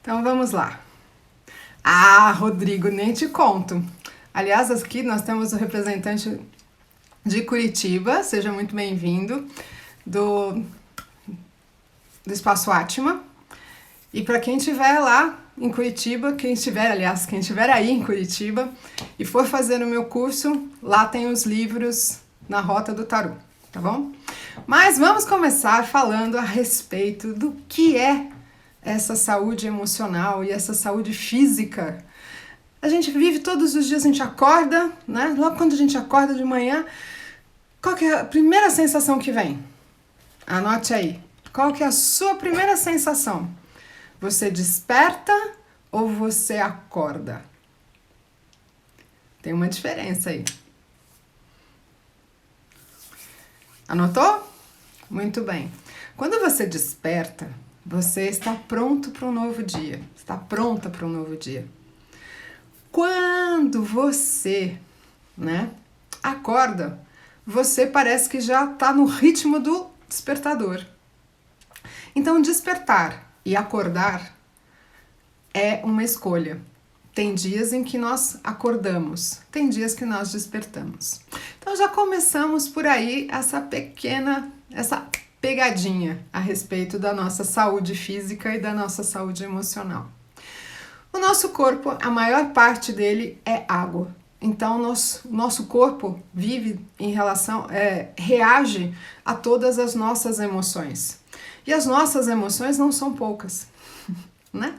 Então vamos lá. Ah, Rodrigo, nem te conto. Aliás, aqui nós temos o representante de Curitiba, seja muito bem-vindo, do Espaço Atma. E para quem estiver lá em Curitiba, quem estiver aí em Curitiba e for fazer o meu curso, lá tem os livros na Rota do Tarô, tá bom? Mas vamos começar falando a respeito do que é essa saúde emocional e essa saúde física. A gente vive todos os dias, a gente acorda, né? Logo quando a gente acorda de manhã, qual que é a primeira sensação que vem? Anote aí. Qual que é a sua primeira sensação? Você desperta ou você acorda? Tem uma diferença aí. Anotou? Muito bem. Quando você desperta, você está pronto para um novo dia. Está pronta para um novo dia. Quando você, acorda, você parece que já está no ritmo do despertador. Então, despertar e acordar é uma escolha. Tem dias em que nós acordamos, tem dias que nós despertamos. Então, já começamos por aí essa pegadinha a respeito da nossa saúde física e da nossa saúde emocional. O nosso corpo, a maior parte dele é água. Então, nosso corpo reage a todas as nossas emoções. E as nossas emoções não são poucas, né?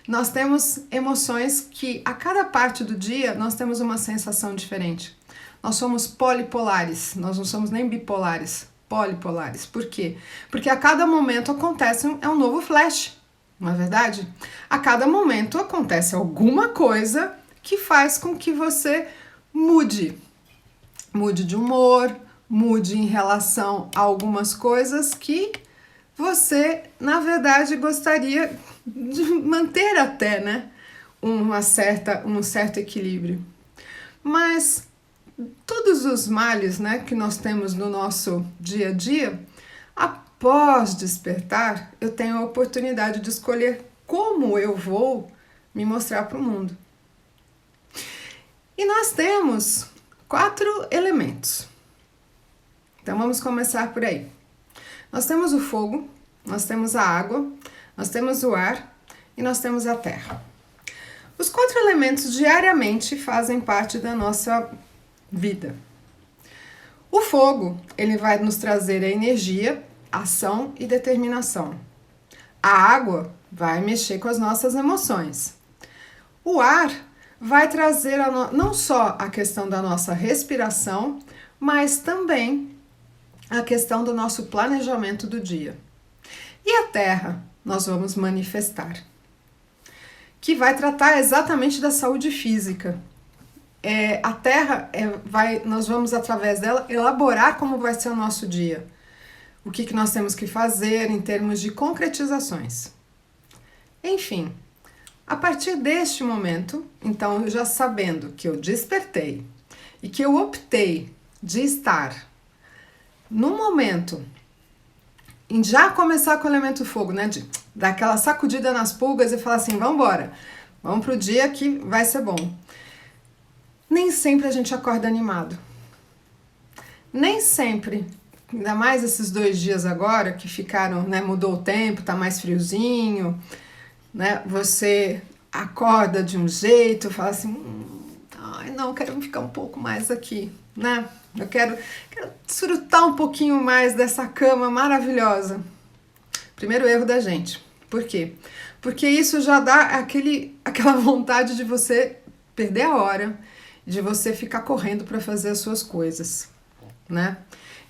Nós temos emoções que a cada parte do dia nós temos uma sensação diferente. Nós somos polipolares, nós não somos nem bipolares, polipolares. Por quê? Porque a cada momento acontece um novo flash, não é verdade? A cada momento acontece alguma coisa que faz com que você mude. Mude de humor, mude em relação a algumas coisas que você, na verdade, gostaria de manter até, um certo equilíbrio. Mas todos os males, que nós temos no nosso dia a dia, após despertar, eu tenho a oportunidade de escolher como eu vou me mostrar para o mundo. E nós temos 4 elementos. Então vamos começar por aí. Nós temos o fogo, nós temos a água, nós temos o ar e nós temos a terra. Os 4 elementos diariamente fazem parte da nossa vida. O fogo, ele vai nos trazer a energia, ação e determinação. A água vai mexer com as nossas emoções. O ar vai trazer não só a questão da nossa respiração, mas também a questão do nosso planejamento do dia. E a terra, nós vamos manifestar, que vai tratar exatamente da saúde física. A terra, nós vamos, através dela, elaborar como vai ser o nosso dia. O que nós temos que fazer em termos de concretizações. Enfim, a partir deste momento, então, já sabendo que eu despertei e que eu optei de estar no momento em já começar com o elemento fogo, de dar aquela sacudida nas pulgas e falar assim, vamos embora, vamos pro dia que vai ser bom. Nem sempre a gente acorda animado. Nem sempre, ainda mais esses 2 dias agora que ficaram, mudou o tempo, tá mais friozinho, você acorda de um jeito, fala assim, ai não, quero ficar um pouco mais aqui, eu quero desfrutar um pouquinho mais dessa cama maravilhosa. Primeiro erro da gente. Por quê? Porque isso já dá aquela vontade de você perder a hora, de você ficar correndo para fazer as suas coisas,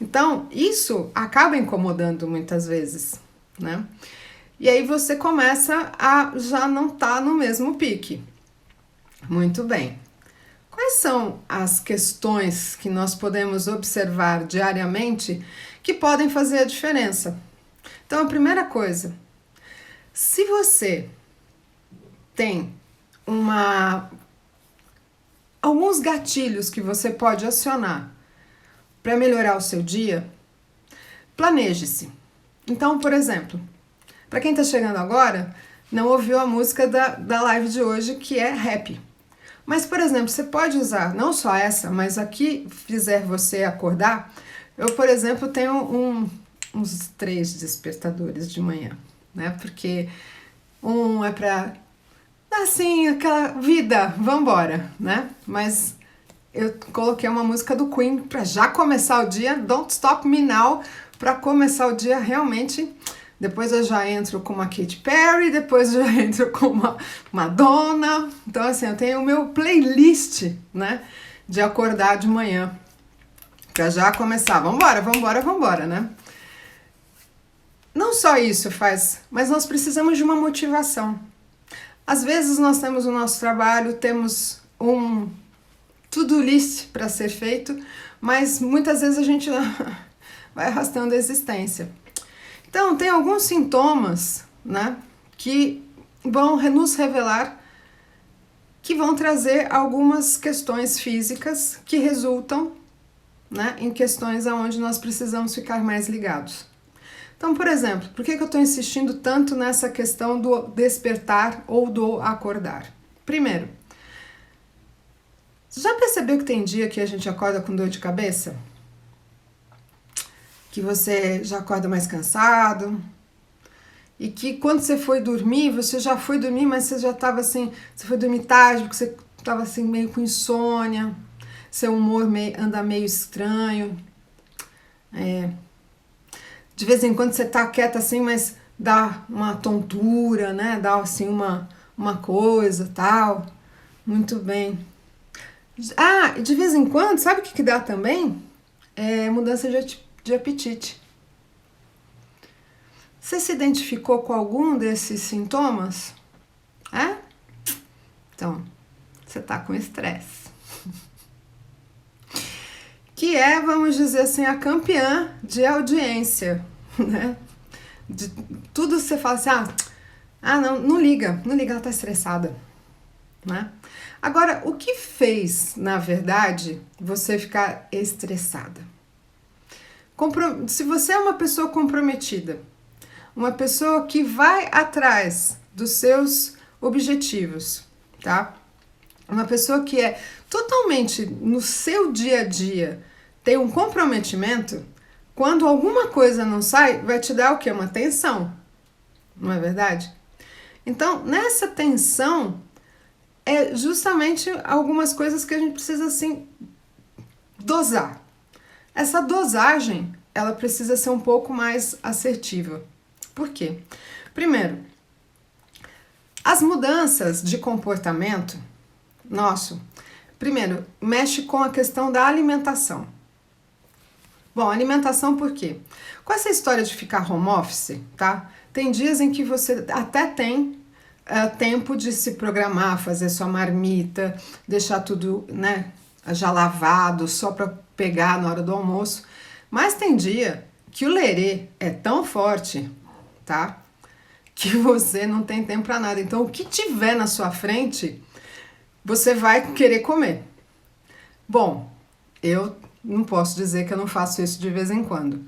Então, isso acaba incomodando muitas vezes, E aí você começa a já não estar no mesmo pique. Muito bem. Quais são as questões que nós podemos observar diariamente que podem fazer a diferença? Então, a primeira coisa, se você tem alguns gatilhos que você pode acionar para melhorar o seu dia, planeje-se. Então, por exemplo, para quem está chegando agora, não ouviu a música da live de hoje, que é rap. Mas, por exemplo, você pode usar não só essa, mas a que fizer você acordar. Eu, por exemplo, tenho uns 3 despertadores de manhã, né? Porque um é pra, assim, aquela vida, vambora, né? Mas eu coloquei uma música do Queen pra já começar o dia, Don't Stop Me Now, pra começar o dia realmente. Depois eu já entro com uma Katy Perry, depois eu já entro com uma Madonna. Então, assim, eu tenho o meu playlist, né, de acordar de manhã, pra já começar. Vambora, vambora, vambora, né? Não só isso faz, mas nós precisamos de uma motivação. Às vezes nós temos o nosso trabalho, temos um to-do list para ser feito, mas muitas vezes a gente vai arrastando a existência. Então, tem alguns sintomas, né, que vão nos revelar, que vão trazer algumas questões físicas que resultam, né, em questões aonde nós precisamos ficar mais ligados. Então, por exemplo, por que eu estou insistindo tanto nessa questão do despertar ou do acordar? Primeiro, já percebeu que tem dia que a gente acorda com dor de cabeça? Que você já acorda mais cansado? E que quando você foi dormir, você já foi dormir, mas você já estava assim, você foi dormir tarde, porque você estava assim meio com insônia, seu humor anda meio estranho. De vez em quando você tá quieta assim, mas dá uma tontura, né? Dá assim uma coisa, tal. Muito bem. Ah, de vez em quando, sabe o que dá também? É mudança de apetite. Você se identificou com algum desses sintomas? É? Então, você tá com estresse. Que é, vamos dizer assim, a campeã de audiência, né? De tudo você fala assim, não liga, ela tá estressada, né? Agora, o que fez, na verdade, você ficar estressada? Se você é uma pessoa comprometida, uma pessoa que vai atrás dos seus objetivos, tá? Uma pessoa que é totalmente no seu dia a dia, tem um comprometimento, quando alguma coisa não sai, vai te dar o quê? Uma tensão, não é verdade? Então, nessa tensão, é justamente algumas coisas que a gente precisa, assim, dosar. Essa dosagem, ela precisa ser um pouco mais assertiva. Por quê? Primeiro, as mudanças de comportamento nosso, primeiro, mexe com a questão da alimentação. Bom, alimentação por quê? Com essa história de ficar home office, tá? Tem dias em que você até tem tempo de se programar, fazer sua marmita, deixar tudo, né, já lavado, só para pegar na hora do almoço. Mas tem dia que o lerê é tão forte, tá? Que você não tem tempo para nada. Então, o que tiver na sua frente, você vai querer comer. Bom, eu não posso dizer que eu não faço isso de vez em quando.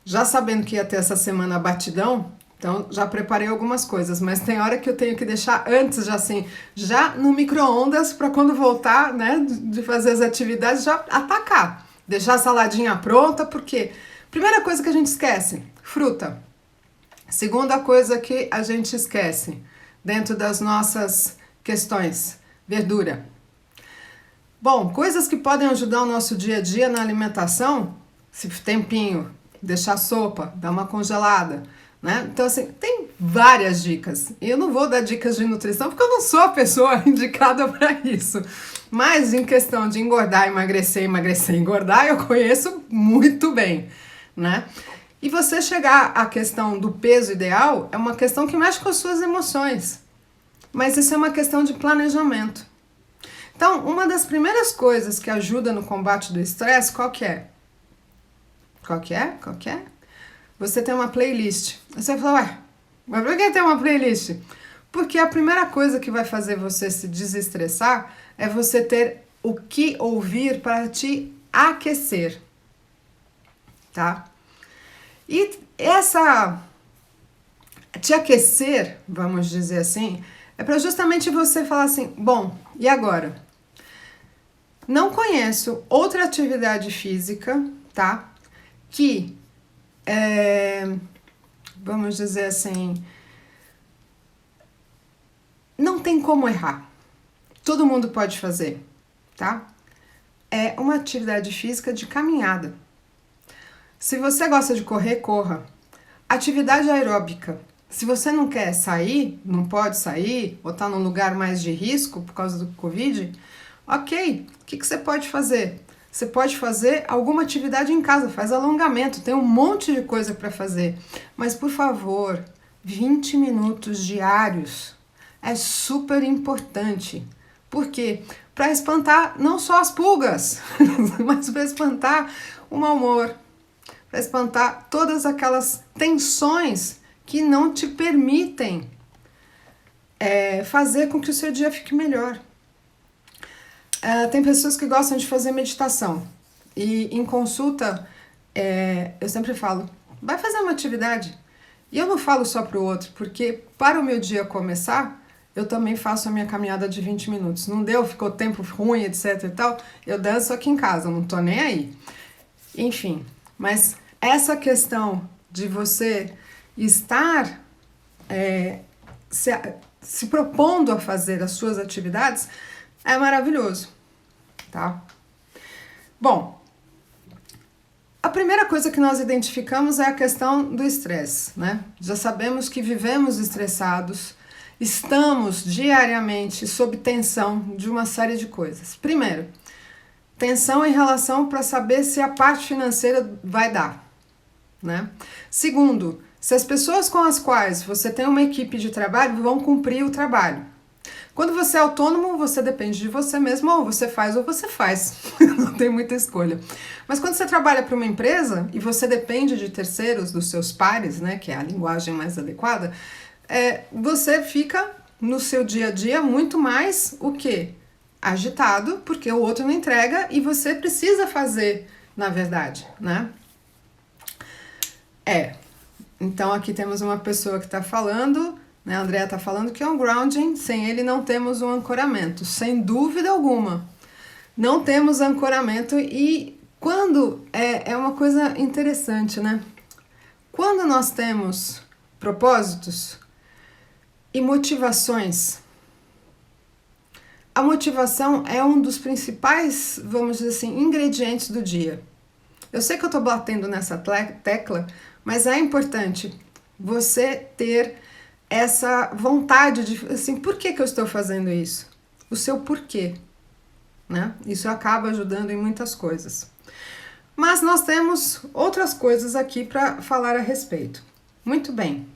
Já sabendo que ia ter essa semana batidão, então já preparei algumas coisas, mas tem hora que eu tenho que deixar antes, já no micro-ondas, para quando voltar, né, de fazer as atividades, já atacar. Deixar a saladinha pronta, porque primeira coisa que a gente esquece, fruta. Segunda coisa que a gente esquece, dentro das nossas questões, verdura. Bom, coisas que podem ajudar o nosso dia a dia na alimentação, se tempinho, deixar sopa, dar uma congelada, né? Então, assim, tem várias dicas. E eu não vou dar dicas de nutrição porque eu não sou a pessoa indicada para isso. Mas em questão de engordar, emagrecer, engordar, eu conheço muito bem, né? E você chegar à questão do peso ideal é uma questão que mexe com as suas emoções. Mas isso é uma questão de planejamento. Então, uma das primeiras coisas que ajuda no combate do estresse, qual que é? Qual que é? Você tem uma playlist. Você fala, mas por que tem uma playlist? Porque a primeira coisa que vai fazer você se desestressar é você ter o que ouvir para te aquecer, tá? E Te aquecer, vamos dizer assim, é para justamente você falar assim, bom, e agora? Não conheço outra atividade física, tá? Que, vamos dizer assim, não tem como errar. Todo mundo pode fazer, tá? É uma atividade física de caminhada. Se você gosta de correr, corra. Atividade aeróbica. Se você não quer sair, não pode sair, ou está num lugar mais de risco por causa do Covid, ok, o que você pode fazer? Você pode fazer alguma atividade em casa, faz alongamento, tem um monte de coisa para fazer. Mas, por favor, 20 minutos diários é super importante. Por quê? Para espantar não só as pulgas, mas para espantar o mau humor, para espantar todas aquelas tensões que não te permitem fazer com que o seu dia fique melhor. Tem pessoas que gostam de fazer meditação e em consulta eu sempre falo, vai fazer uma atividade. E eu não falo só para o outro, porque para o meu dia começar, eu também faço a minha caminhada de 20 minutos. Não deu, ficou tempo ruim, etc e tal, eu danço aqui em casa, não tô nem aí. Enfim, mas essa questão de você estar se propondo a fazer as suas atividades é maravilhoso, tá? Bom, a primeira coisa que nós identificamos é a questão do estresse, né? Já sabemos que vivemos estressados, estamos diariamente sob tensão de uma série de coisas. Primeiro, tensão em relação para saber se a parte financeira vai dar, né? Segundo, se as pessoas com as quais você tem uma equipe de trabalho vão cumprir o trabalho. Quando você é autônomo, você depende de você mesmo, ou você faz, não tem muita escolha. Mas quando você trabalha para uma empresa e você depende de terceiros, dos seus pares, né, que é a linguagem mais adequada, você fica no seu dia a dia muito mais o quê? Agitado, porque o outro não entrega e você precisa fazer, na verdade, né? Então aqui temos uma pessoa que está falando, né? A Andrea está falando que é um grounding, sem ele não temos um ancoramento, sem dúvida alguma. Não temos ancoramento e quando é uma coisa interessante, né? Quando nós temos propósitos e motivações, a motivação é um dos principais, vamos dizer assim, ingredientes do dia. Eu sei que eu estou batendo nessa tecla, mas é importante você ter essa vontade de, assim, por que eu estou fazendo isso? O seu porquê, né? Isso acaba ajudando em muitas coisas. Mas nós temos outras coisas aqui para falar a respeito. Muito bem.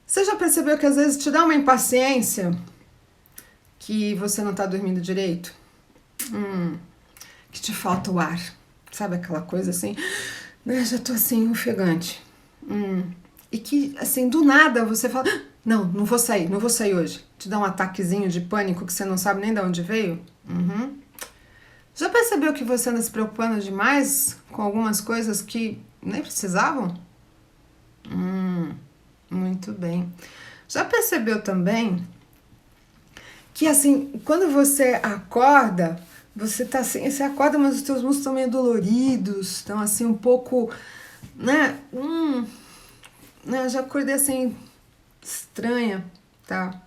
Você já percebeu que às vezes te dá uma impaciência que você não está dormindo direito? Que te falta o ar. Sabe aquela coisa assim? Já tô assim, ofegante. E que, assim, do nada você fala, não vou sair hoje. Te dá um ataquezinho de pânico que você não sabe nem de onde veio? Já percebeu que você anda se preocupando demais com algumas coisas que nem precisavam? Muito bem. Já percebeu também que, assim, quando você acorda, você tá assim, você acorda, mas os teus músculos estão meio doloridos, estão assim um pouco, né? Eu já acordei assim, estranha, tá?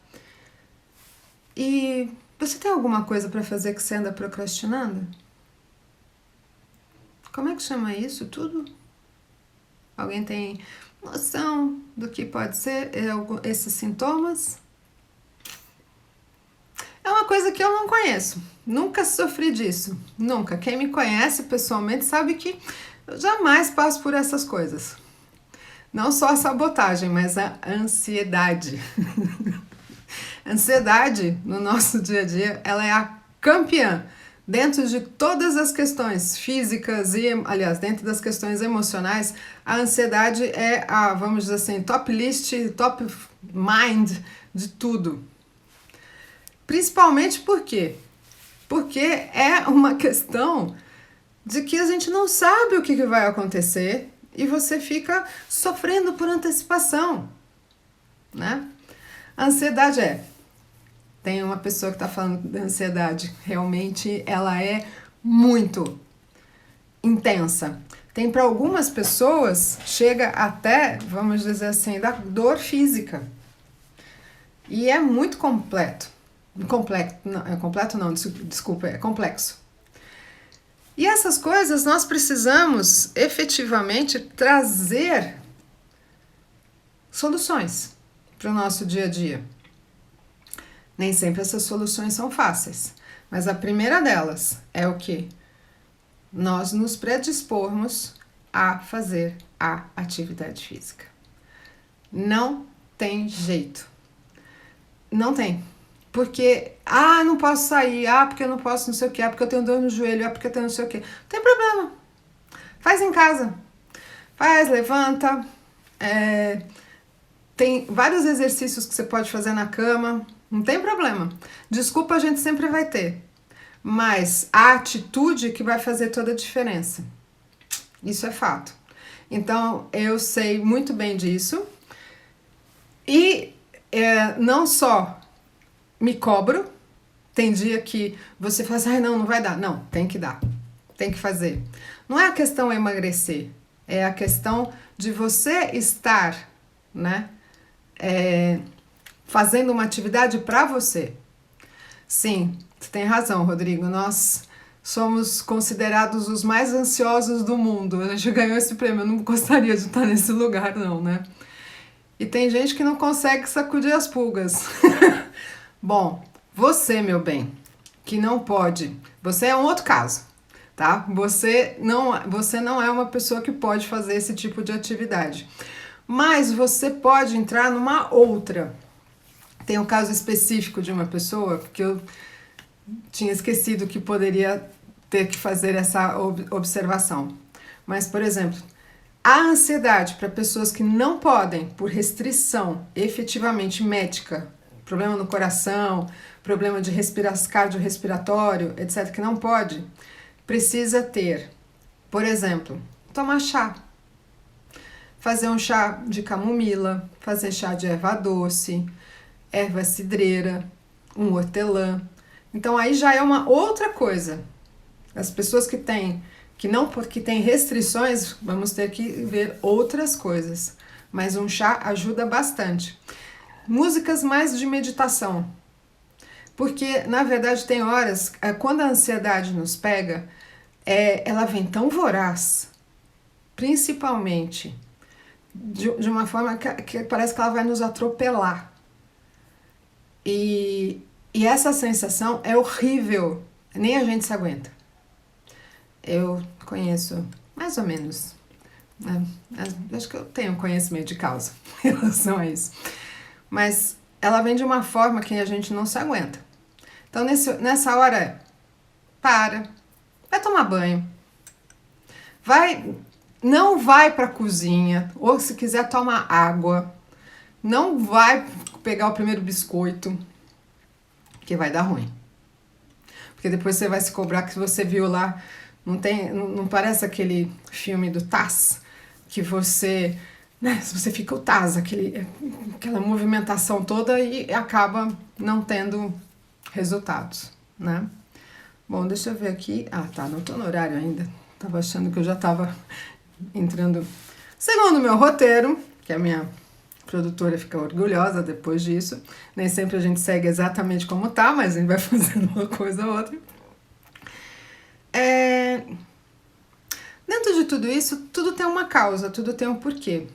E você tem alguma coisa para fazer que você anda procrastinando? Como é que chama isso tudo? Alguém tem noção do que pode ser esses sintomas? É uma coisa que eu não conheço. Nunca sofri disso. Nunca. Quem me conhece pessoalmente sabe que eu jamais passo por essas coisas. Não só a sabotagem, mas a ansiedade. A ansiedade no nosso dia a dia, ela é a campeã. Dentro de todas as questões físicas e, aliás, dentro das questões emocionais, a ansiedade é a, vamos dizer assim, top list, top mind de tudo. Principalmente por quê? Porque é uma questão de que a gente não sabe o que vai acontecer e você fica sofrendo por antecipação, né? A ansiedade tem uma pessoa que está falando da ansiedade, realmente ela é muito intensa. Tem para algumas pessoas, chega até, vamos dizer assim, da dor física. E é muito complexo. Desculpa, é complexo. E essas coisas nós precisamos efetivamente trazer soluções para o nosso dia a dia. Nem sempre essas soluções são fáceis, mas a primeira delas é o quê? Nós nos predispormos a fazer a atividade física. Não tem jeito. Não tem. Porque, não posso sair, porque eu não posso não sei o que, porque eu tenho dor no joelho, porque eu tenho não sei o que. Não tem problema. Faz em casa. Faz, levanta. Tem vários exercícios que você pode fazer na cama. Não tem problema. Desculpa a gente sempre vai ter. Mas a atitude que vai fazer toda a diferença. Isso é fato. Então, eu sei muito bem disso. E não só me cobro, tem dia que você fala assim, não vai dar. Não, tem que dar. Tem que fazer. Não é a questão emagrecer. É a questão de você estar, né, fazendo uma atividade para você. Sim, você tem razão, Rodrigo. Nós somos considerados os mais ansiosos do mundo. A gente ganhou esse prêmio. Eu não gostaria de estar nesse lugar, não, né? E tem gente que não consegue sacudir as pulgas. Bom, você, meu bem, que não pode, você é um outro caso, tá? Você não é uma pessoa que pode fazer esse tipo de atividade. Mas você pode entrar numa outra. Tem um caso específico de uma pessoa que eu tinha esquecido que poderia ter que fazer essa observação. Mas, por exemplo, a ansiedade para pessoas que não podem, por restrição efetivamente médica, problema no coração, problema de cardiorrespiratório, etc., que não pode, precisa ter, por exemplo, tomar chá. Fazer um chá de camomila, fazer chá de erva doce, erva cidreira, um hortelã. Então aí já é uma outra coisa. As pessoas que têm restrições, vamos ter que ver outras coisas. Mas um chá ajuda bastante. Músicas mais de meditação. Porque, na verdade, tem horas, quando a ansiedade nos pega, ela vem tão voraz, principalmente de uma forma que parece que ela vai nos atropelar. E essa sensação é horrível, nem a gente se aguenta. Eu conheço mais ou menos, acho que eu tenho conhecimento de causa em relação a isso. Mas ela vem de uma forma que a gente não se aguenta. Então, nessa hora, vai tomar banho, não vai para a cozinha, ou se quiser toma água, não vai pegar o primeiro biscoito, que vai dar ruim. Porque depois você vai se cobrar que você viu lá, não parece aquele filme do Taz, que você fica o Taz, aquela movimentação toda e acaba não tendo resultados, né? Bom, deixa eu ver aqui. Não tô no horário ainda. Tava achando que eu já tava entrando. Segundo o meu roteiro, que a minha produtora fica orgulhosa depois disso. Nem sempre a gente segue exatamente como tá, mas a gente vai fazendo uma coisa ou outra. Dentro de tudo isso, tudo tem uma causa, tudo tem um porquê.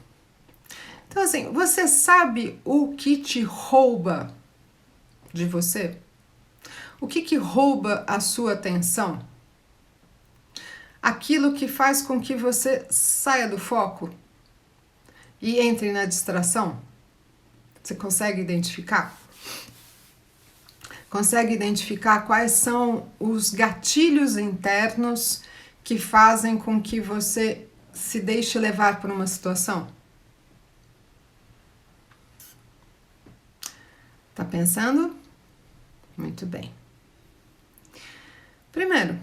Então, assim, você sabe o que te rouba de você? O que rouba a sua atenção? Aquilo que faz com que você saia do foco e entre na distração? Você consegue identificar? Consegue identificar quais são os gatilhos internos que fazem com que você se deixe levar por uma situação? Tá pensando? Muito bem. Primeiro,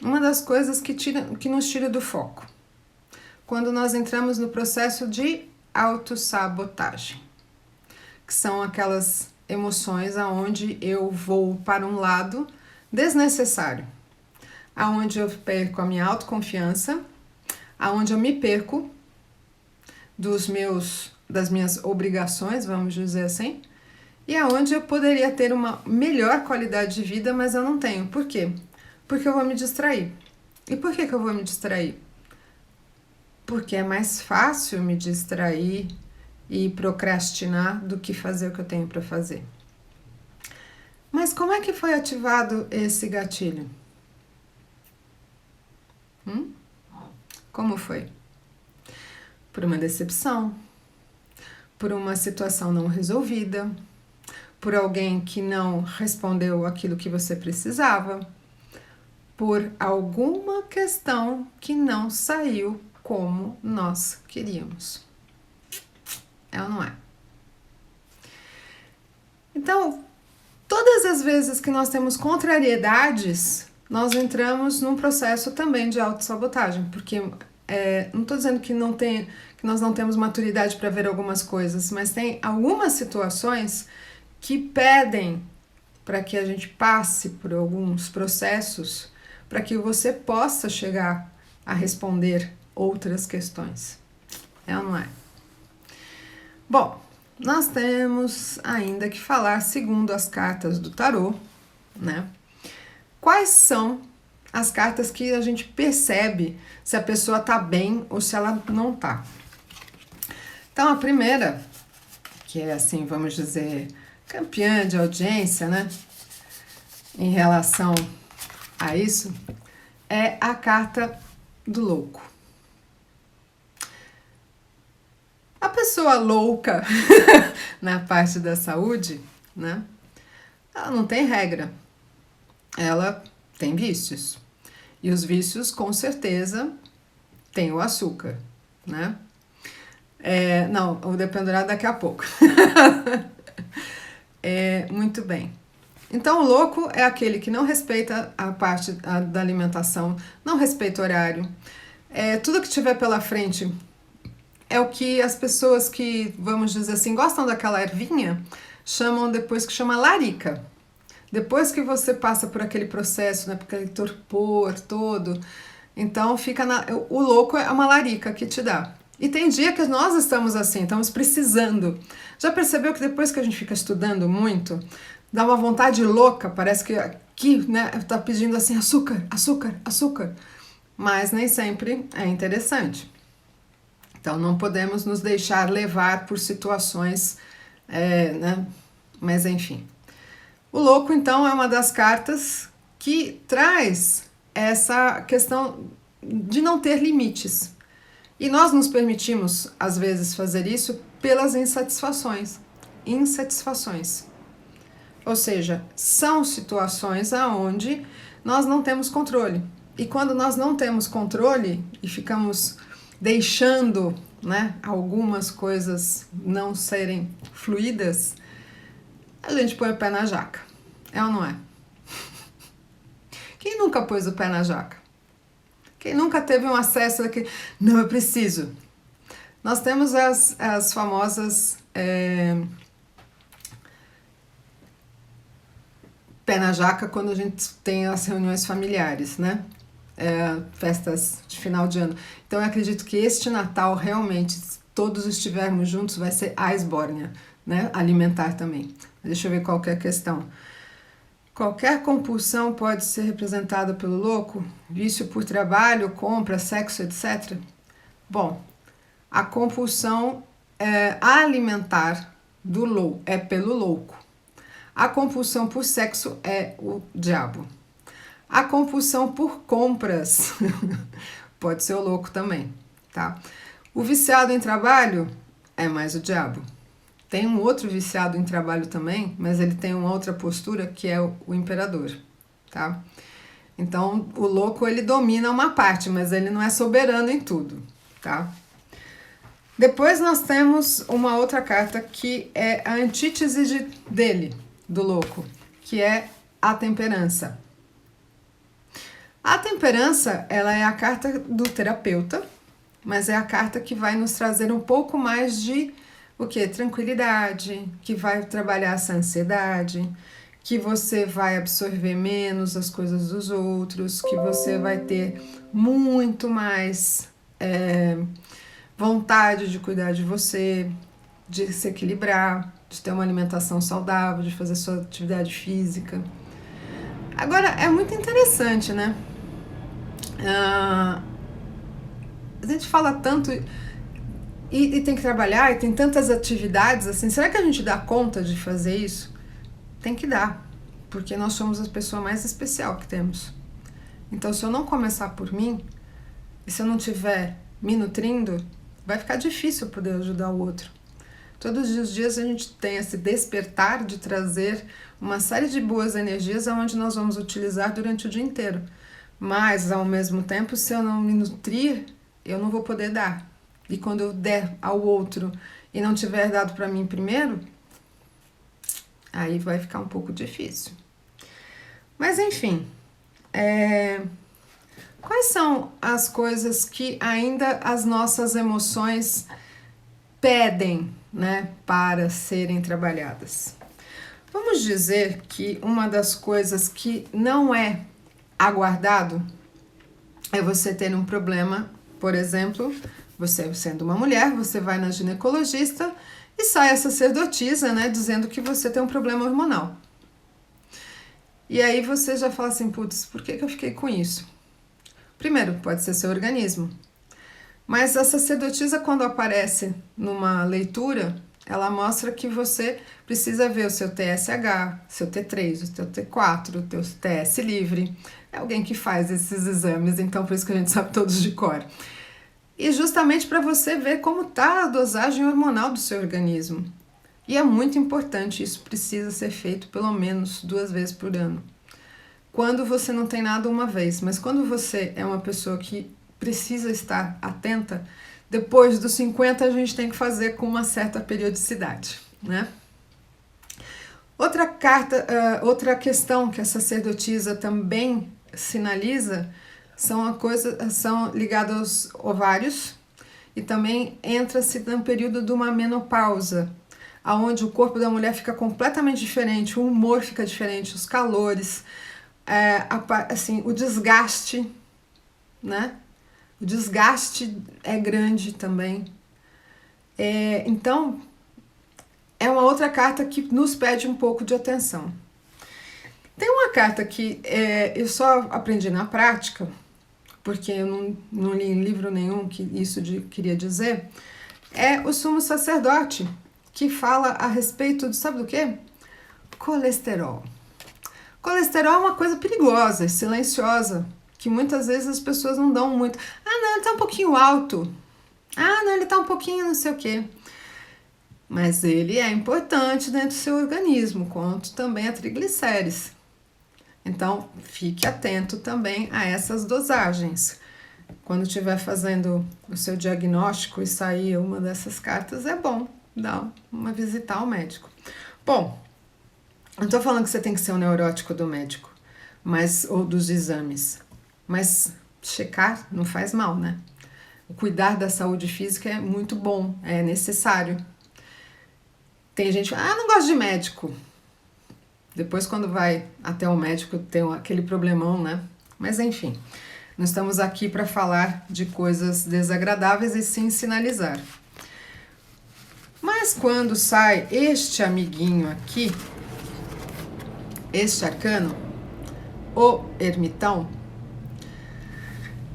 uma das coisas que nos tira do foco. quando nós entramos no processo de autossabotagem, que são aquelas emoções aonde eu vou para um lado desnecessário, aonde eu perco a minha autoconfiança, aonde eu me perco das minhas obrigações, vamos dizer assim, e aonde eu poderia ter uma melhor qualidade de vida, mas eu não tenho. Por quê? Porque eu vou me distrair. E por que eu vou me distrair? Porque é mais fácil me distrair e procrastinar do que fazer o que eu tenho para fazer. Mas como é que foi ativado esse gatilho? Como foi? Por uma decepção, por uma situação não resolvida, por alguém que não respondeu aquilo que você precisava, por alguma questão que não saiu como nós queríamos. É ou não é? Então, todas as vezes que nós temos contrariedades, nós entramos num processo também de autossabotagem, porque não estou dizendo que nós não temos maturidade para ver algumas coisas, mas tem algumas situações que pedem para que a gente passe por alguns processos para que você possa chegar a responder outras questões. É ou não é? Bom, nós temos ainda que falar, segundo as cartas do tarô, né? Quais são as cartas que a gente percebe se a pessoa tá bem ou se ela não tá? Então, a primeira, que é assim, vamos dizer, campeã de audiência, né? Em relação a isso, é a carta do louco. A pessoa louca na parte da saúde, né? Ela não tem regra. Ela tem vícios. E os vícios, com certeza, tem o açúcar, né? Não, o dependurado daqui a pouco. Muito bem. Então, o louco é aquele que não respeita a parte da alimentação, não respeita o horário. Tudo que tiver pela frente é o que as pessoas que, vamos dizer assim, gostam daquela ervinha, chamam depois que chama larica. Depois que você passa por aquele processo, né, por aquele torpor todo, então o louco é uma larica que te dá. E tem dia que nós estamos assim, estamos precisando. Já percebeu que depois que a gente fica estudando muito, dá uma vontade louca, parece que aqui, né, tá pedindo assim, açúcar, açúcar, açúcar. Mas nem sempre é interessante. Então não podemos nos deixar levar por situações, né, mas enfim. O louco, então, é uma das cartas que traz essa questão de não ter limites. E nós nos permitimos, às vezes, fazer isso pelas insatisfações. Ou seja, são situações aonde nós não temos controle. E quando nós não temos controle e ficamos deixando, né, algumas coisas não serem fluídas, a gente põe o pé na jaca. É ou não é? Quem nunca pôs o pé na jaca? Quem nunca teve um acesso aqui? Não, eu preciso. Nós temos as famosas pé na jaca quando a gente tem as reuniões familiares, né? Festas de final de ano. Então eu acredito que este Natal realmente, se todos estivermos juntos, vai ser a esbórnia, né? Alimentar também. Deixa eu ver qual que é a questão. Qualquer compulsão pode ser representada pelo louco? Vício por trabalho, compra, sexo, etc. Bom, a compulsão alimentar é pelo louco. A compulsão por sexo é o diabo. A compulsão por compras pode ser o louco também, tá? O viciado em trabalho é mais o diabo. Tem um outro viciado em trabalho também, mas ele tem uma outra postura que é o imperador, tá? Então, o louco, ele domina uma parte, mas ele não é soberano em tudo, tá? Depois nós temos uma outra carta que é a antítese dele, do louco, que é a temperança. A temperança, ela é a carta do terapeuta, mas é a carta que vai nos trazer um pouco mais de o quê? Tranquilidade, que vai trabalhar essa ansiedade, que você vai absorver menos as coisas dos outros, que você vai ter muito mais vontade de cuidar de você, de se equilibrar, de ter uma alimentação saudável, de fazer sua atividade física. Agora, é muito interessante, né? A gente fala tanto e tem que trabalhar e tem tantas atividades assim. Será que a gente dá conta de fazer isso? Tem que dar, porque nós somos a pessoa mais especial que temos. Então, se eu não começar por mim, e se eu não estiver me nutrindo, vai ficar difícil poder ajudar o outro. Todos os dias a gente tem esse despertar de trazer uma série de boas energias aonde nós vamos utilizar durante o dia inteiro. Mas, ao mesmo tempo, se eu não me nutrir, eu não vou poder dar. E quando eu der ao outro e não tiver dado para mim primeiro, aí vai ficar um pouco difícil. Mas, enfim, quais são as coisas que ainda as nossas emoções pedem, né, para serem trabalhadas? Vamos dizer que uma das coisas que não é aguardado é você ter um problema, por exemplo, você sendo uma mulher, você vai na ginecologista e sai a sacerdotisa, né, dizendo que você tem um problema hormonal. E aí você já fala assim, putz, por que eu fiquei com isso? Primeiro, pode ser seu organismo. Mas a sacerdotisa, quando aparece numa leitura, ela mostra que você precisa ver o seu TSH, seu T3, o seu T4, o teu TS livre. É alguém que faz esses exames, então por isso que a gente sabe todos de cor. E justamente para você ver como está a dosagem hormonal do seu organismo. E é muito importante, isso precisa ser feito pelo menos 2 vezes por ano. Quando você não tem nada, uma vez, mas quando você é uma pessoa que precisa estar atenta, depois dos 50 a gente tem que fazer com uma certa periodicidade, né? Outra questão que a sacerdotisa também sinaliza são ligadas aos ovários e também entra-se no período de uma menopausa, aonde o corpo da mulher fica completamente diferente, o humor fica diferente, os calores, assim, o desgaste, né? O desgaste é grande também. Então, é uma outra carta que nos pede um pouco de atenção. Tem uma carta que eu só aprendi na prática, porque eu não li em livro nenhum que isso queria dizer, é o sumo sacerdote, que fala a respeito de, sabe do quê? Colesterol. Colesterol é uma coisa perigosa, silenciosa, que muitas vezes as pessoas não dão muito. Ah, não, ele tá um pouquinho alto. Ah, não, ele tá um pouquinho não sei o quê. Mas ele é importante dentro do seu organismo, quanto também a triglicérides. Então, fique atento também a essas dosagens. Quando estiver fazendo o seu diagnóstico e sair uma dessas cartas, é bom dar uma visita ao médico. Bom, não estou falando que você tem que ser um neurótico do médico, ou dos exames, mas checar não faz mal, né? O cuidar da saúde física é muito bom, é necessário. Tem gente que não gosto de médico. Depois, quando vai até o médico, tem aquele problemão, né? Mas enfim, nós estamos aqui para falar de coisas desagradáveis e sim sinalizar. Mas quando sai este amiguinho aqui, este arcano, o ermitão,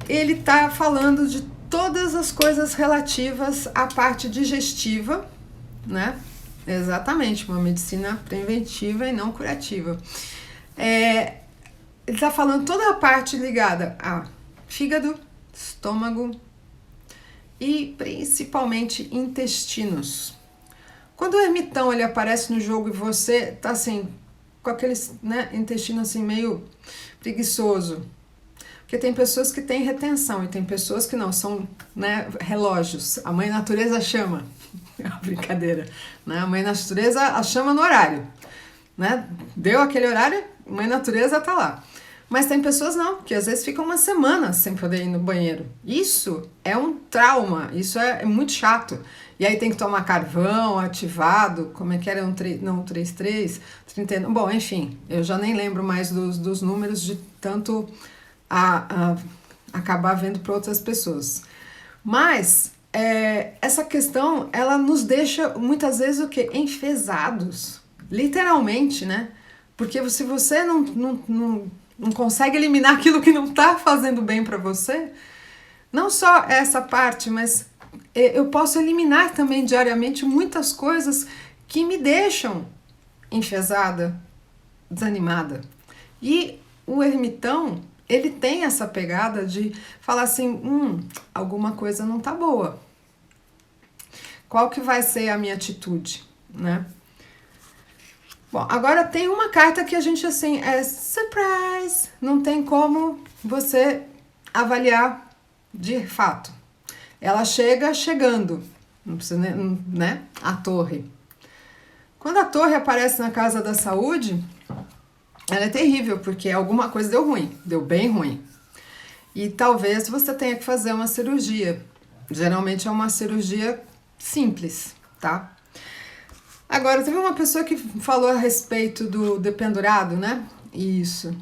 ele está falando de todas as coisas relativas à parte digestiva, né? Exatamente, uma medicina preventiva e não curativa. Ele está falando toda a parte ligada a fígado, estômago e principalmente intestinos. Quando o ermitão ele aparece no jogo e você tá assim, com aquele, né, intestino assim meio preguiçoso, porque tem pessoas que têm retenção e tem pessoas que não, são, né, relógios. A mãe natureza chama. É uma brincadeira, né? A mãe natureza a chama no horário, né? Deu aquele horário, a mãe natureza tá lá. Mas tem pessoas não, que às vezes ficam uma semana sem poder ir no banheiro. Isso é um trauma, isso é muito chato. E aí tem que tomar carvão ativado, como é que era? Não, 33, 39. Bom, enfim, eu já nem lembro mais dos números de tanto acabar vendo para outras pessoas. Mas essa questão, ela nos deixa muitas vezes o quê? Enfesados. Literalmente, né? Porque se você não consegue eliminar aquilo que não está fazendo bem para você, não só essa parte, mas eu posso eliminar também diariamente muitas coisas que me deixam enfesada, desanimada. E o ermitão, ele tem essa pegada de falar assim, alguma coisa não tá boa. Qual que vai ser a minha atitude, né? Bom, agora tem uma carta que a gente, assim, é surprise, não tem como você avaliar de fato. Ela chega chegando, não precisa, né? A torre. Quando a torre aparece na casa da saúde, ela é terrível, porque alguma coisa deu ruim, deu bem ruim. E talvez você tenha que fazer uma cirurgia. Geralmente é uma cirurgia simples, tá? Agora, teve uma pessoa que falou a respeito do dependurado, né? Isso.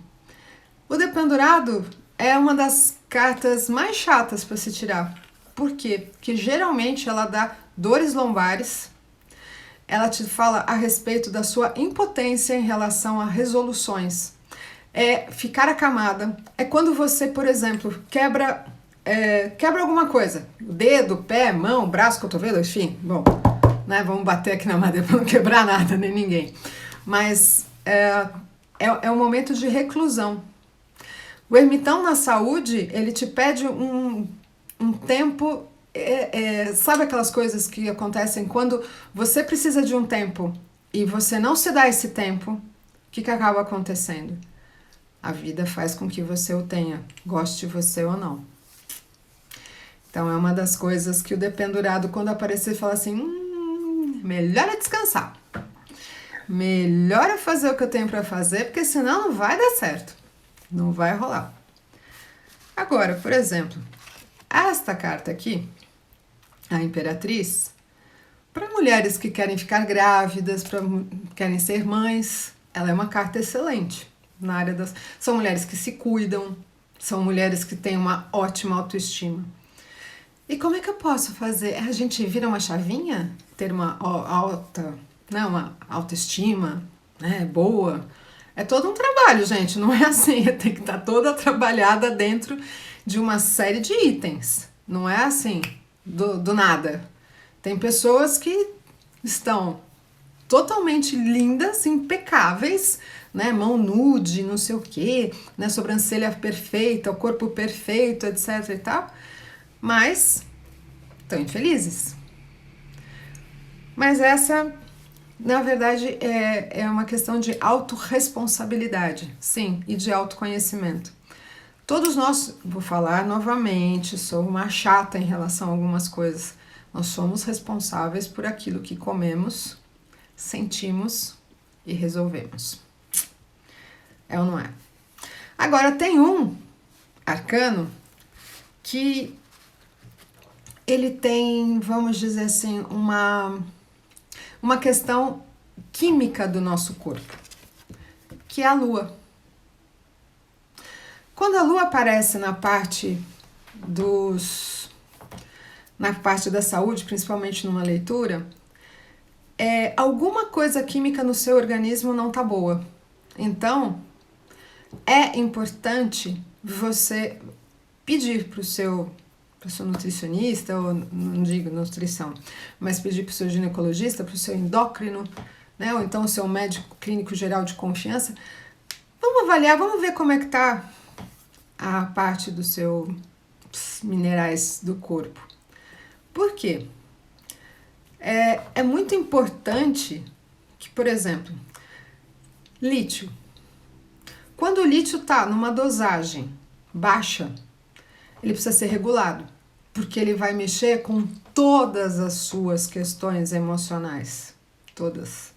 O dependurado é uma das cartas mais chatas para se tirar. Por quê? Porque geralmente ela dá dores lombares, ela te fala a respeito da sua impotência em relação a resoluções. É ficar acamada. É quando você, por exemplo, quebra alguma coisa. O dedo, pé, mão, braço, cotovelo, enfim. Bom, né, vamos bater aqui na madeira para não quebrar nada, nem ninguém. Mas é um momento de reclusão. O ermitão na saúde, ele te pede um tempo, sabe aquelas coisas que acontecem quando você precisa de um tempo e você não se dá esse tempo, o que acaba acontecendo? A vida faz com que você o tenha, goste você ou não. Então é uma das coisas que o dependurado, quando aparecer, fala assim, melhor é descansar. Melhor é fazer o que eu tenho para fazer, porque senão não vai dar certo. Não vai rolar. Agora, por exemplo, esta carta aqui, a Imperatriz, para mulheres que querem ficar grávidas, querem ser mães, ela é uma carta excelente. Na área são mulheres que se cuidam, são mulheres que têm uma ótima autoestima. E como é que eu posso fazer? A gente vira uma chavinha? Ter uma uma autoestima, né, boa? É todo um trabalho, gente, não é assim, tem que estar toda trabalhada dentro de uma série de itens, não é assim, do nada. Tem pessoas que estão totalmente lindas, impecáveis, né, mão nude, não sei o quê, né, sobrancelha perfeita, o corpo perfeito, etc e tal, mas estão infelizes. Mas essa, na verdade, é uma questão de autorresponsabilidade, sim, e de autoconhecimento. Todos nós, vou falar novamente, sou uma chata em relação a algumas coisas, nós somos responsáveis por aquilo que comemos, sentimos e resolvemos. É ou não é? Agora, tem um arcano que ele tem, vamos dizer assim, uma questão química do nosso corpo, que é a lua. Quando a lua aparece na parte da saúde, principalmente numa leitura, alguma coisa química no seu organismo não tá boa. Então, é importante você pedir para o seu nutricionista, ou não digo nutrição, mas pedir para o seu ginecologista, para o seu endócrino, né, ou então o seu médico clínico geral de confiança, vamos avaliar, vamos ver como é que tá a parte dos seus minerais do corpo. Por quê? É muito importante que, por exemplo, lítio. Quando o lítio está numa dosagem baixa, ele precisa ser regulado, porque ele vai mexer com todas as suas questões emocionais, todas.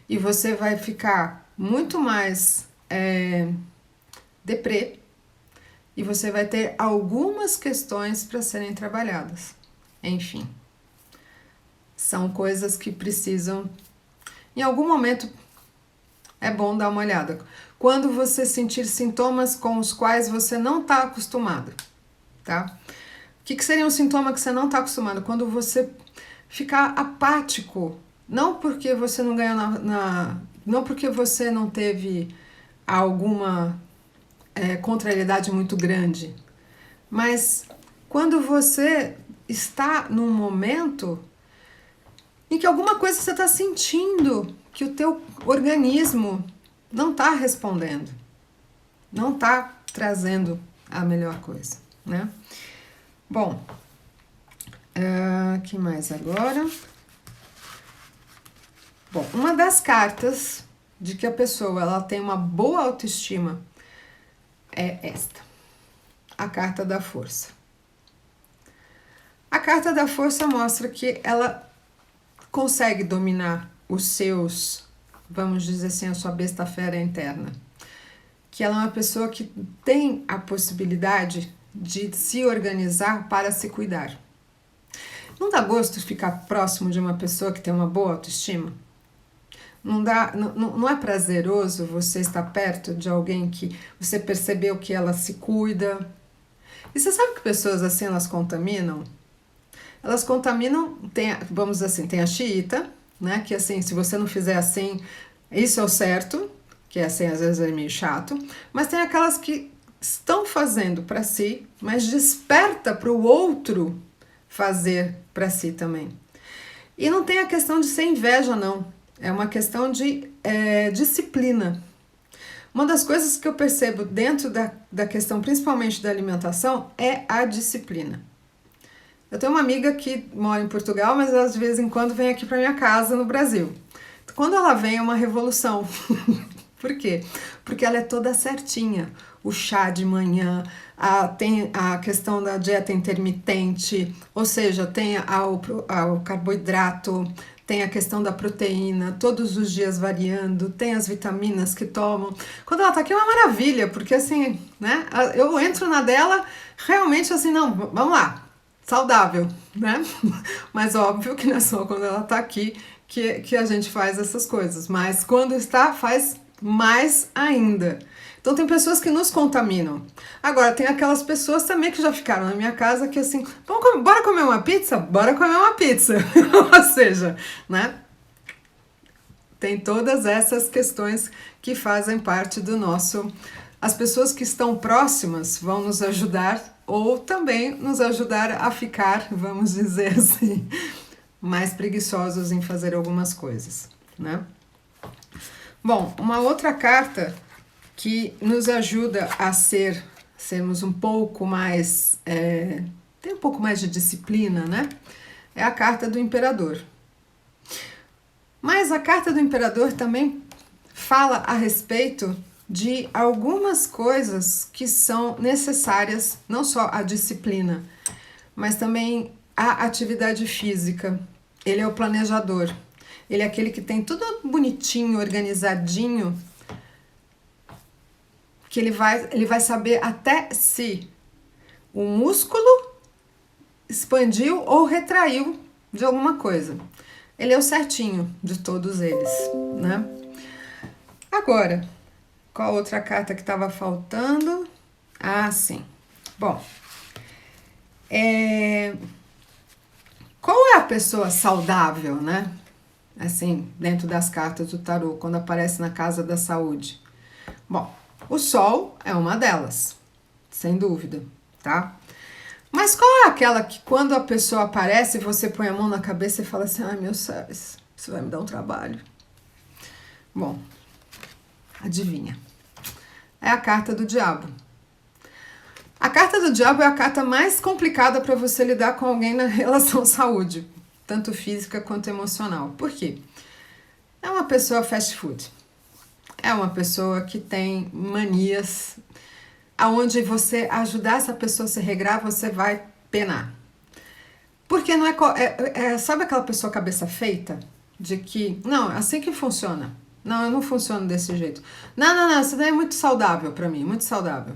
E você vai ficar muito mais deprê e você vai ter algumas questões para serem trabalhadas. Enfim, são coisas que precisam, em algum momento, é bom dar uma olhada. Quando você sentir sintomas com os quais você não está acostumado, tá? O que seria um sintoma que você não está acostumado? Quando você ficar apático, não porque você não ganhou não porque você não teve alguma contrariedade muito grande, mas quando você está num momento em que alguma coisa você está sentindo que o teu organismo não está respondendo, não está trazendo a melhor coisa, né? Bom, que mais agora? Bom, uma das cartas de que a pessoa ela tem uma boa autoestima é esta, a carta da força. A carta da força mostra que ela consegue dominar os seus, vamos dizer assim, a sua besta fera interna. Que ela é uma pessoa que tem a possibilidade de se organizar para se cuidar. Não dá gosto de ficar próximo de uma pessoa que tem uma boa autoestima? Não é prazeroso você estar perto de alguém que você percebeu que ela se cuida? E você sabe que pessoas assim, elas contaminam? Elas contaminam, vamos dizer assim, tem a xiita, né? Que assim, se você não fizer assim, isso é o certo, que assim, às vezes é meio chato, mas tem aquelas que estão fazendo para si, mas desperta para o outro fazer para si também. E não tem a questão de ser inveja, não. É uma questão de disciplina. Uma das coisas que eu percebo dentro da questão, principalmente da alimentação, é a disciplina. Eu tenho uma amiga que mora em Portugal, mas ela de vez em quando vem aqui para minha casa no Brasil. Quando ela vem é uma revolução. Por quê? Porque ela é toda certinha. O chá de manhã, tem a questão da dieta intermitente, ou seja, tem o carboidrato, tem a questão da proteína, todos os dias variando, tem as vitaminas que tomam. Quando ela tá aqui é uma maravilha, porque assim, né? Eu entro na dela realmente assim, não, vamos lá, saudável, né? Mas óbvio que não é só quando ela tá aqui que a gente faz essas coisas, mas quando está, faz mais ainda. Então tem pessoas que nos contaminam. Agora tem aquelas pessoas também que já ficaram na minha casa que assim, bora comer uma pizza? Bora comer uma pizza. Ou seja, né? Tem todas essas questões que fazem parte do nosso... As pessoas que estão próximas vão nos ajudar ou também nos ajudar a ficar, vamos dizer assim, mais preguiçosos em fazer algumas coisas, né? Bom, uma outra carta que nos ajuda a sermos um pouco mais, tem um pouco mais de disciplina, né? É a carta do imperador. Mas a carta do imperador também fala a respeito de algumas coisas que são necessárias, não só a disciplina, mas também a atividade física. Ele é o planejador. Ele é aquele que tem tudo bonitinho, organizadinho, que ele vai saber até se o músculo expandiu ou retraiu de alguma coisa. Ele é o certinho de todos eles, né? Agora, qual outra carta que estava faltando? Ah, sim. Bom, qual é a pessoa saudável, né? Assim, dentro das cartas do tarô, quando aparece na casa da saúde. Bom, o sol é uma delas, sem dúvida, tá? Mas qual é aquela que quando a pessoa aparece, você põe a mão na cabeça e fala assim, ai meu céu, isso vai me dar um trabalho. Bom, adivinha? É a carta do diabo. A carta do diabo é a carta mais complicada para você lidar com alguém na relação saúde, tanto física quanto emocional. Por quê? É uma pessoa fast food. É uma pessoa que tem manias, aonde você ajudar essa pessoa a se regrar, você vai penar. Porque não sabe aquela pessoa cabeça feita? De que, não, é assim que funciona. Não, eu não funciono desse jeito. Não, isso daí é muito saudável pra mim, muito saudável.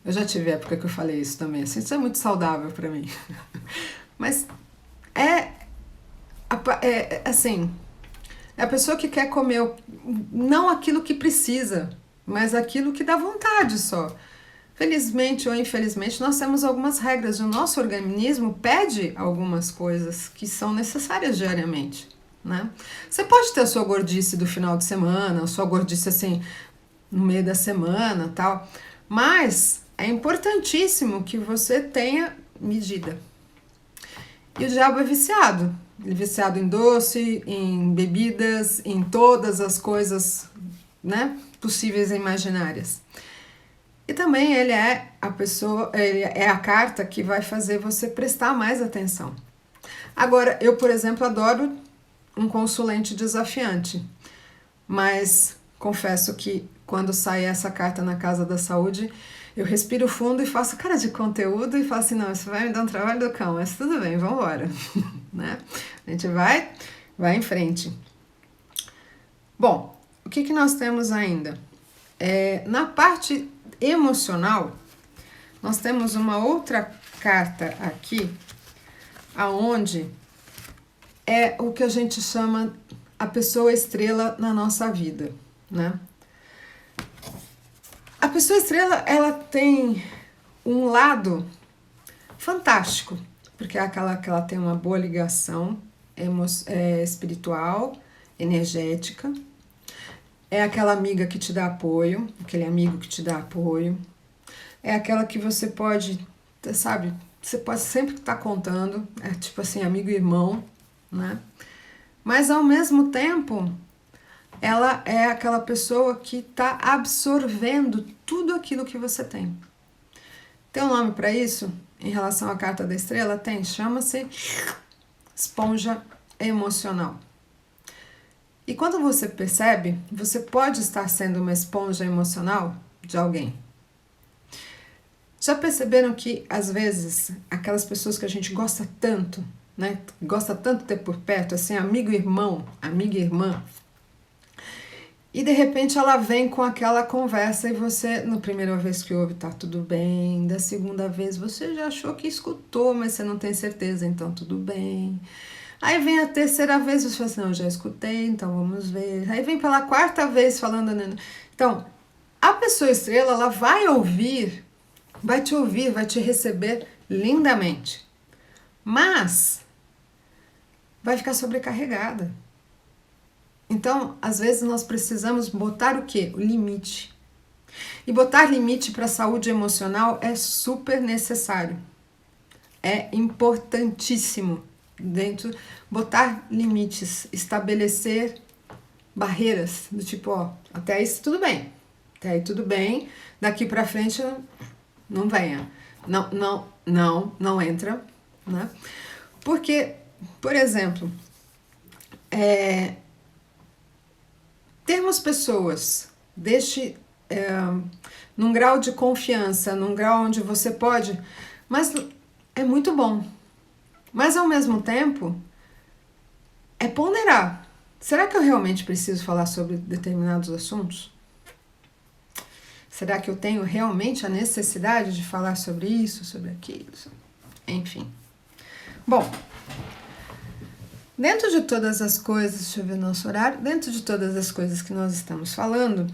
Eu já tive época que eu falei isso também, assim, isso é muito saudável pra mim. Mas é, assim, é a pessoa que quer comer não aquilo que precisa, mas aquilo que dá vontade só. Felizmente ou infelizmente, nós temos algumas regras. O nosso organismo pede algumas coisas que são necessárias diariamente, né? Você pode ter a sua gordice do final de semana, a sua gordice assim no meio da semana, tal, mas é importantíssimo que você tenha medida. E o diabo é viciado. Ele é viciado em doce, em bebidas, em todas as coisas, né, possíveis e imaginárias. E também ele é a pessoa, ele é a carta que vai fazer você prestar mais atenção. Agora, eu, por exemplo, adoro um consulente desafiante, mas confesso que quando sai essa carta na Casa da Saúde, eu respiro fundo e faço cara de conteúdo e falo assim, não, isso vai me dar um trabalho do cão, mas tudo bem, vamos embora. Né? A gente vai em frente. Bom, o que nós temos ainda? Na parte emocional, nós temos uma outra carta aqui, aonde é o que a gente chama a pessoa estrela na nossa vida, né? A pessoa estrela, ela tem um lado fantástico, porque é aquela que ela tem uma boa ligação espiritual, energética, é aquela amiga que te dá apoio, aquele amigo que te dá apoio, é aquela que você pode, sabe, você pode sempre estar contando, é tipo assim, amigo e irmão, né? Mas ao mesmo tempo, ela é aquela pessoa que está absorvendo tudo aquilo que você tem. Tem um nome para isso? Em relação à carta da estrela? Tem, chama-se esponja emocional. E quando você percebe, você pode estar sendo uma esponja emocional de alguém. Já perceberam que, às vezes, aquelas pessoas que a gente gosta tanto, né? Gosta tanto de ter por perto, assim, amigo e irmão, amiga e irmã, e de repente ela vem com aquela conversa e você, na primeira vez que ouve, tá tudo bem, da segunda vez você já achou que escutou, mas você não tem certeza, então tudo bem. Aí vem a terceira vez, você fala assim, não, eu já escutei, então vamos ver. Aí vem pela quarta vez falando, então, a pessoa estrela, ela vai ouvir, vai te receber lindamente, mas vai ficar sobrecarregada. Então, às vezes nós precisamos botar o quê? O limite. E botar limite para a saúde emocional é super necessário. É importantíssimo botar limites, estabelecer barreiras do tipo, ó, até aí tudo bem. Até aí tudo bem, daqui para frente não venha. Não entra, né? Porque, por exemplo, termos pessoas num grau de confiança, num grau onde você pode, mas é muito bom. Mas ao mesmo tempo, é ponderar. Será que eu realmente preciso falar sobre determinados assuntos? Será que eu tenho realmente a necessidade de falar sobre isso, sobre aquilo? Enfim. Bom, dentro de todas as coisas, deixa eu ver nosso horário, dentro de todas as coisas que nós estamos falando,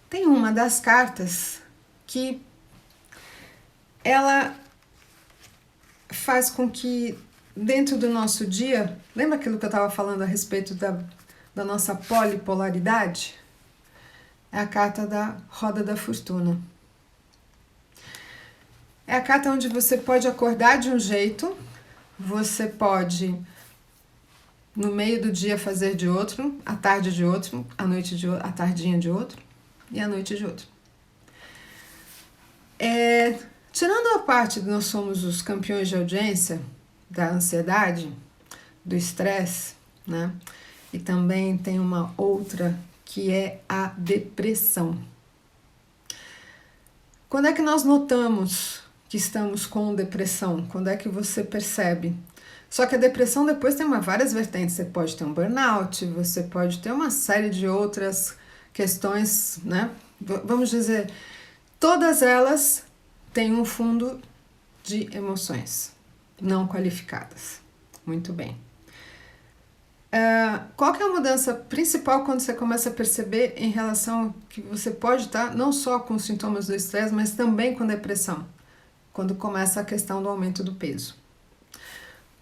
tem uma das cartas que ela faz com que dentro do nosso dia, lembra aquilo que eu estava falando a respeito da nossa polipolaridade? É a carta da Roda da Fortuna. É a carta onde você pode acordar de um jeito, você pode no meio do dia fazer de outro, à tarde de outro, à noite de outro, à tardinha de outro e à noite de outro. Tirando a parte de nós somos os campeões de audiência da ansiedade, do estresse, né? E também tem uma outra que é a depressão. Quando é que nós notamos que estamos com depressão? Quando é que você percebe? Só que a depressão depois tem várias vertentes. Você pode ter um burnout, você pode ter uma série de outras questões, né? Vamos dizer, todas elas têm um fundo de emoções não qualificadas. Muito bem. Qual que é a mudança principal quando você começa a perceber em relação que você pode estar não só com os sintomas do estresse, mas também com depressão? Quando começa a questão do aumento do peso.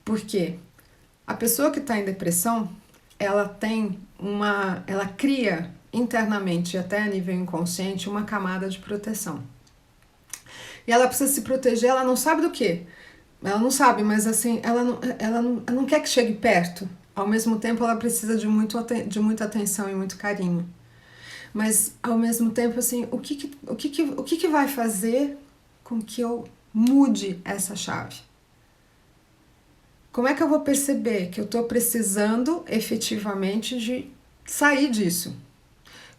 Porque a pessoa que está em depressão, ela cria internamente, até a nível inconsciente, uma camada de proteção. E ela precisa se proteger, ela não sabe do quê? Ela não sabe, mas assim, ela não quer que chegue perto. Ao mesmo tempo, ela precisa de muita atenção e muito carinho. Mas, ao mesmo tempo, assim, o que vai fazer com que eu mude essa chave? Como é que eu vou perceber que eu estou precisando efetivamente de sair disso?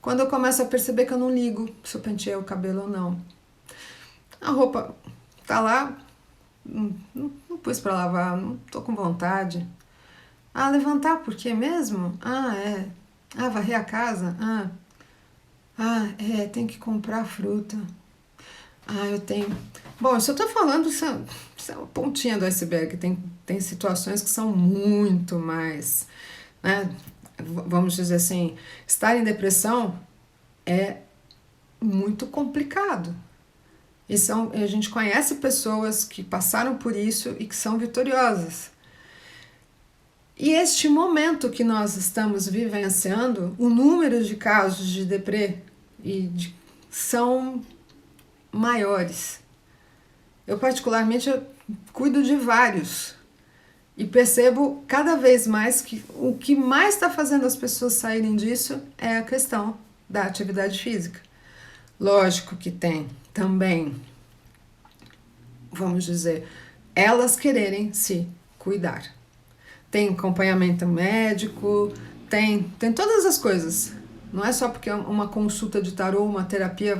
Quando eu começo a perceber que eu não ligo se eu penteei o cabelo ou não. A roupa tá lá, não pus para lavar, não tô com vontade. Levantar por quê mesmo? Varrer a casa? Tem que comprar fruta. Eu tenho... Bom, eu só tô falando, isso é uma pontinha do iceberg, tem situações que são muito mais, né? Vamos dizer assim, estar em depressão é muito complicado. A gente conhece pessoas que passaram por isso e que são vitoriosas. E este momento que nós estamos vivenciando, o número de casos de deprê são maiores. Eu particularmente cuido de vários e percebo cada vez mais que o que mais está fazendo as pessoas saírem disso é a questão da atividade física. Lógico que tem também, vamos dizer, elas quererem se cuidar. Tem acompanhamento médico, tem todas as coisas. Não é só porque uma consulta de tarô, uma terapia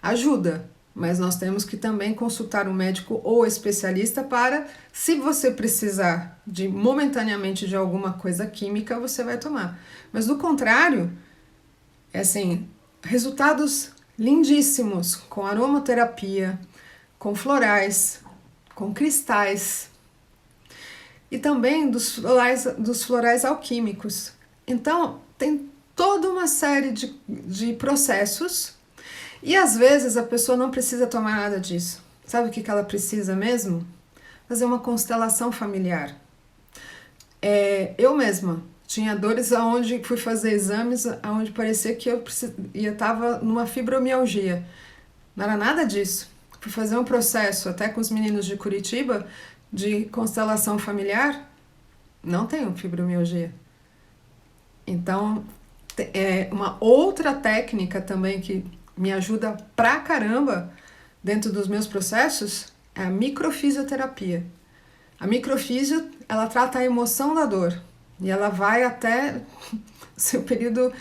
ajuda, mas nós temos que também consultar um médico ou especialista para, se você precisar momentaneamente de alguma coisa química, você vai tomar. Mas do contrário, resultados lindíssimos com aromaterapia, com florais, com cristais e também dos florais alquímicos. Então, tem toda uma série de processos e às vezes a pessoa não precisa tomar nada disso. Sabe o que ela precisa mesmo? Fazer uma constelação familiar. Eu mesma tinha dores aonde fui fazer exames, aonde parecia que eu estava numa fibromialgia. Não era nada disso. Fui fazer um processo até com os meninos de Curitiba de constelação familiar, não tenho fibromialgia. Então, uma outra técnica também que me ajuda pra caramba dentro dos meus processos é a microfisioterapia. A microfísio, ela trata a emoção da dor e ela vai até o seu período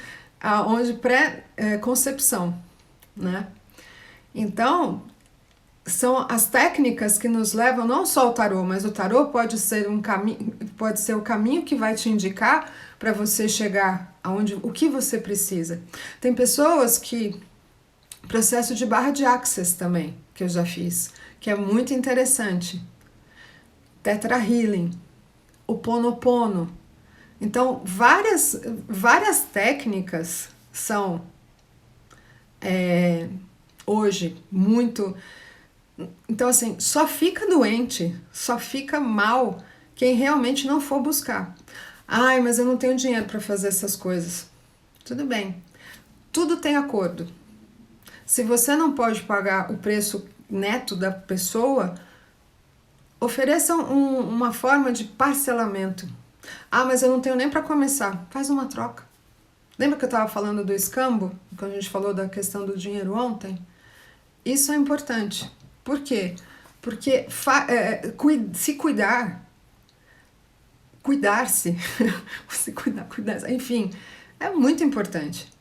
onde pré-concepção, né? Então, são as técnicas que nos levam não só ao tarô, mas o tarô pode ser pode ser o caminho que vai te indicar para você chegar o que você precisa. Tem pessoas que processo de barra de Access também, que eu já fiz, que é muito interessante. Theta Healing, o Ho'oponopono. Então, várias técnicas são hoje muito... Então, assim, só fica doente, só fica mal quem realmente não for buscar. Mas eu não tenho dinheiro para fazer essas coisas. Tudo bem, tudo tem acordo. Se você não pode pagar o preço neto da pessoa, ofereça uma forma de parcelamento. Mas eu não tenho nem para começar. Faz uma troca. Lembra que eu estava falando do escambo? Quando a gente falou da questão do dinheiro ontem? Isso é importante. Por quê? Porque se cuidar, cuidar-se, se cuidar, enfim, é muito importante.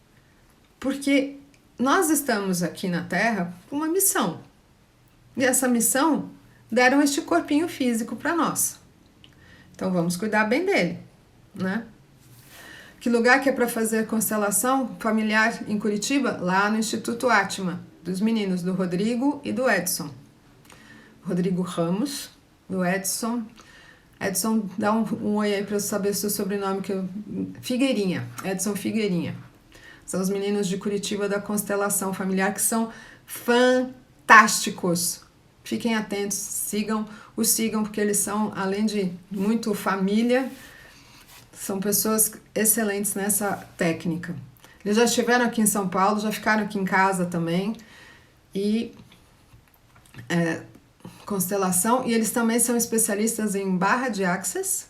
Porque nós estamos aqui na Terra com uma missão. E essa missão deram este corpinho físico para nós. Então vamos cuidar bem dele, né? Que lugar que é para fazer constelação familiar em Curitiba? Lá no Instituto Atma, dos meninos do Rodrigo e do Edson. Rodrigo Ramos, do Edson. Edson, dá um oi aí para eu saber o seu sobrenome, Figueirinha, Edson Figueirinha. São os meninos de Curitiba da constelação familiar, que são fantásticos. Fiquem atentos, sigam, porque eles são, além de muito família, são pessoas excelentes nessa técnica. Eles já estiveram aqui em São Paulo, já ficaram aqui em casa também, e constelação, e eles também são especialistas em barra de Access,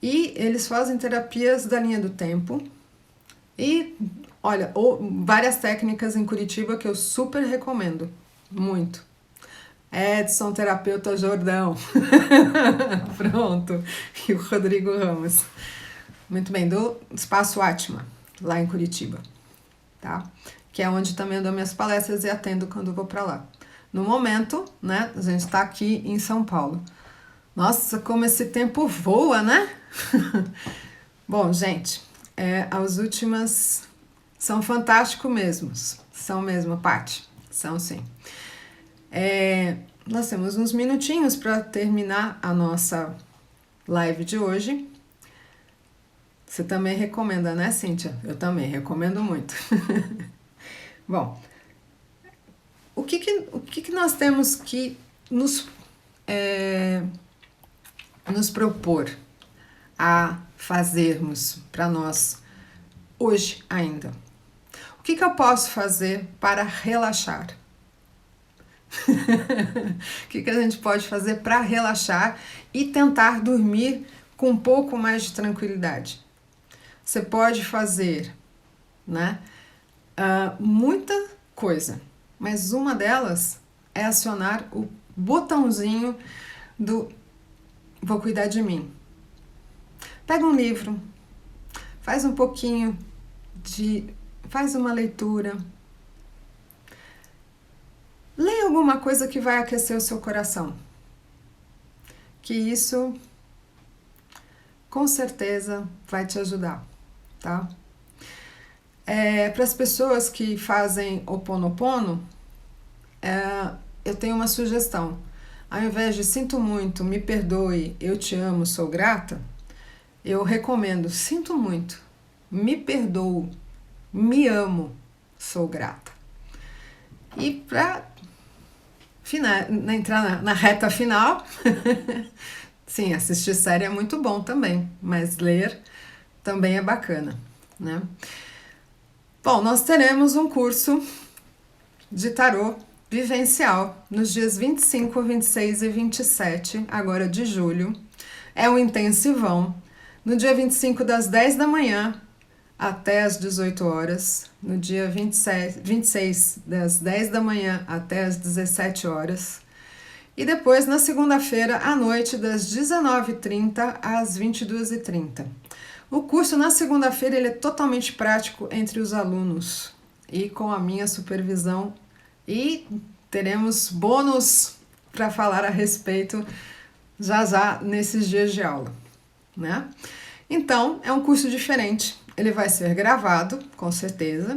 e eles fazem terapias da linha do tempo, e olha, várias técnicas em Curitiba que eu super recomendo, muito. Edson, terapeuta Jordão. Pronto. E o Rodrigo Ramos. Muito bem, do Espaço Atma, lá em Curitiba, tá? Que é onde também eu dou minhas palestras e atendo quando vou para lá. No momento, né, a gente está aqui em São Paulo. Nossa, como esse tempo voa, né? Bom, gente, as últimas são fantásticos mesmo. São mesmo, Paty. São sim. Nós temos uns minutinhos para terminar a nossa live de hoje. Você também recomenda, né, Cíntia? Eu também recomendo muito. Bom, o que nós temos que nos propor a fazermos para nós hoje ainda? O que eu posso fazer para relaxar? O que a gente pode fazer para relaxar e tentar dormir com um pouco mais de tranquilidade? Você pode fazer, né, muita coisa, mas uma delas é acionar o botãozinho do vou cuidar de mim. Pega um livro, faz um pouquinho faz uma leitura, leia alguma coisa que vai aquecer o seu coração, que isso com certeza vai te ajudar, tá? Para as pessoas que fazem Ho'oponopono, eu tenho uma sugestão. Ao invés de sinto muito, me perdoe, eu te amo, sou grata, eu recomendo sinto muito, me perdoo, me amo, sou grata. E para entrar na reta final, sim, assistir série é muito bom também, mas ler também é bacana, né? Bom, nós teremos um curso de tarô vivencial nos dias 25, 26 e 27, agora de julho. É um intensivão. No dia 25, das 10 da manhã até as 18 horas. No dia 26, das 10 da manhã até as 17 horas. E depois, na segunda-feira, à noite, das 19h30 às 22h30. O curso, na segunda-feira, ele é totalmente prático entre os alunos e com a minha supervisão. E teremos bônus para falar a respeito já nesses dias de aula, né? Então, é um curso diferente. Ele vai ser gravado, com certeza,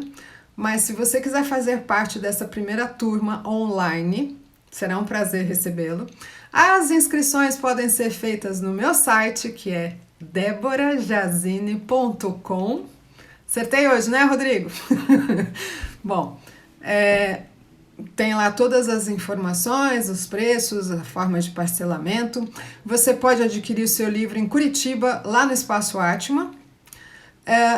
mas se você quiser fazer parte dessa primeira turma online, será um prazer recebê-lo. As inscrições podem ser feitas no meu site, que é deborajazine.com. Acertei hoje, né, Rodrigo? Bom, tem lá todas as informações, os preços, a forma de parcelamento. Você pode adquirir o seu livro em Curitiba, lá no Espaço Atma.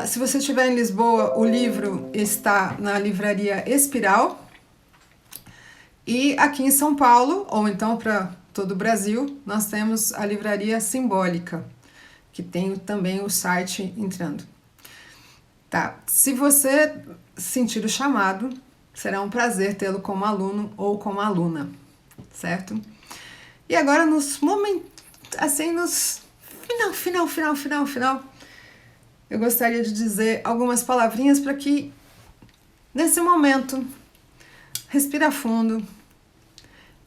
Se você estiver em Lisboa, o livro está na livraria Espiral. E aqui em São Paulo, ou então para todo o Brasil, nós temos a livraria Simbólica, que tem também o site entrando. Tá. Se você sentir o chamado, será um prazer tê-lo como aluno ou como aluna, certo? E agora nos momentos, assim, nos final, eu gostaria de dizer algumas palavrinhas para que, nesse momento, respira fundo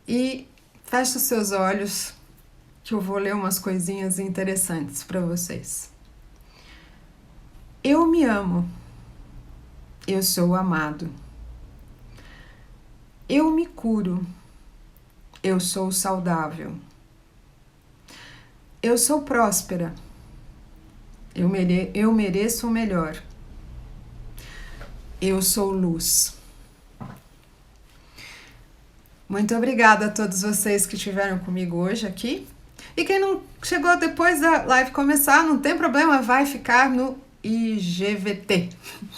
e feche os seus olhos, que eu vou ler umas coisinhas interessantes para vocês. Eu me amo. Eu sou amado. Eu me curo. Eu sou saudável. Eu sou próspera. Eu mereço o melhor. Eu sou luz. Muito obrigada a todos vocês que estiveram comigo hoje aqui. E quem não chegou depois da live começar, não tem problema, vai ficar no IGVT,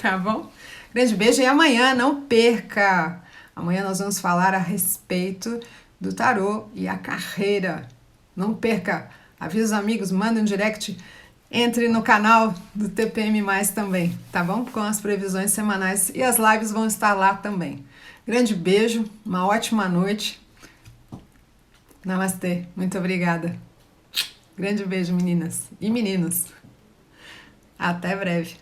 tá bom? Grande beijo e amanhã não perca! Amanhã nós vamos falar a respeito do tarô e a carreira. Não perca! Avisa os amigos, manda um direct, entre no canal do TPM+, também, tá bom? Com as previsões semanais e as lives vão estar lá também. Grande beijo, uma ótima noite. Namastê, muito obrigada. Grande beijo, meninas e meninos. Até breve.